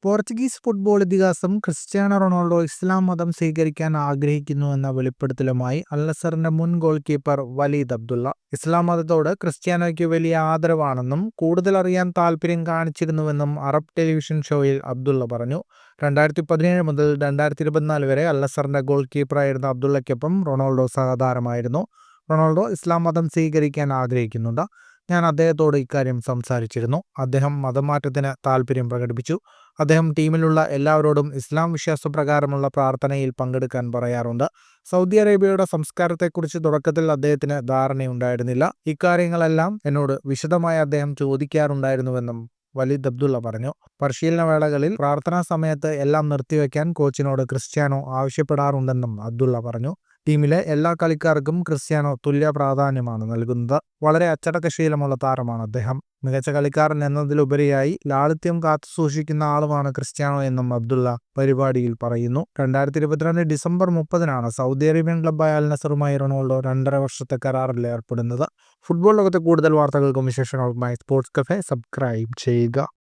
Portuguese football ഇതിഹാസം Cristiano Ronaldo ഇസ്ലാം മതം സ്വീകരിക്കാൻ ആഗ്രഹിക്കുന്നുവെന്ന വെളിപ്പെടുത്തലുമായി അൽ നസറിന്റെ മുൻ ഗോൾ കീപ്പർ വലീദ് അബ്ദുള്ള. ഇസ്ലാം മതത്തോട് ക്രിസ്ത്യാനോയ്ക്ക് വലിയ ആദരവാണെന്നും കൂടുതൽ അറിയാൻ താല്പര്യം കാണിച്ചിരുന്നുവെന്നും അറബ് ടെലിവിഷൻ ഷോയിൽ അബ്ദുള്ള പറഞ്ഞു. 2017 മുതൽ 2024 വരെ അൽ നസറിന്റെ ഗോൾ കീപ്പറായിരുന്ന അബ്ദുള്ളയ്ക്കൊപ്പം റൊണാൾഡോ സഹതാരമായിരുന്നു. റൊണാൾഡോ ഇസ്ലാം മതം സ്വീകരിക്കാൻ ആഗ്രഹിക്കുന്നുണ്ട്. ഞാൻ അദ്ദേഹത്തോട് ഇക്കാര്യം സംസാരിച്ചിരുന്നു. അദ്ദേഹം മതമാറ്റത്തിന് താല്പര്യം പ്രകടിപ്പിച്ചു. അദ്ദേഹം ടീമിലുള്ള എല്ലാവരോടും ഇസ്ലാം വിശ്വാസപ്രകാരമുള്ള പ്രാർത്ഥനയിൽ പങ്കെടുക്കാൻ പറയാറുണ്ട്. സൗദി അറേബ്യയുടെ സംസ്കാരത്തെക്കുറിച്ച് തുടക്കത്തിൽ അദ്ദേഹത്തിന് ധാരണയുണ്ടായിരുന്നില്ല. ഇക്കാര്യങ്ങളെല്ലാം എന്നോട് വിശദമായി അദ്ദേഹം ചോദിക്കാറുണ്ടായിരുന്നുവെന്നും വലീദ് അബ്ദുള്ള പറഞ്ഞു. പരിശീലന വേളകളിൽ പ്രാർത്ഥനാ സമയത്ത് എല്ലാം നിർത്തിവെക്കാൻ കോച്ചിനോട് ക്രിസ്ത്യാനോ ആവശ്യപ്പെടാറുണ്ടെന്നും അബ്ദുള്ള പറഞ്ഞു. ടീമിലെ എല്ലാ കളിക്കാർക്കും ക്രിസ്ത്യാനോ തുല്യ പ്രാധാന്യമാണ് നൽകുന്നത്. വളരെ അച്ചടക്കശീലമുള്ള താരമാണ് അദ്ദേഹം. മികച്ച കളിക്കാരൻ എന്നതിലുപരിയായി ലാളിത്യം കാത്തുസൂക്ഷിക്കുന്ന ആളുമാണ് ക്രിസ്ത്യാനോ എന്നും അബ്ദുള്ള പരിപാടിയിൽ പറയുന്നു. 2022 ഡിസംബർ 30 സൗദി അറേബ്യൻ ക്ലബ്ബായ അൽ നസറുമായി റൊണാൾഡോ 2.5 വർഷത്തെ കരാറിൽ ഏർപ്പെടുന്നത്. ഫുട്ബോൾ ലോകത്തെ കൂടുതൽ വാർത്തകൾക്കും വിശേഷങ്ങൾക്കുമായി സ്പോർട്സ് കഫേ സബ്സ്ക്രൈബ് ചെയ്യുക.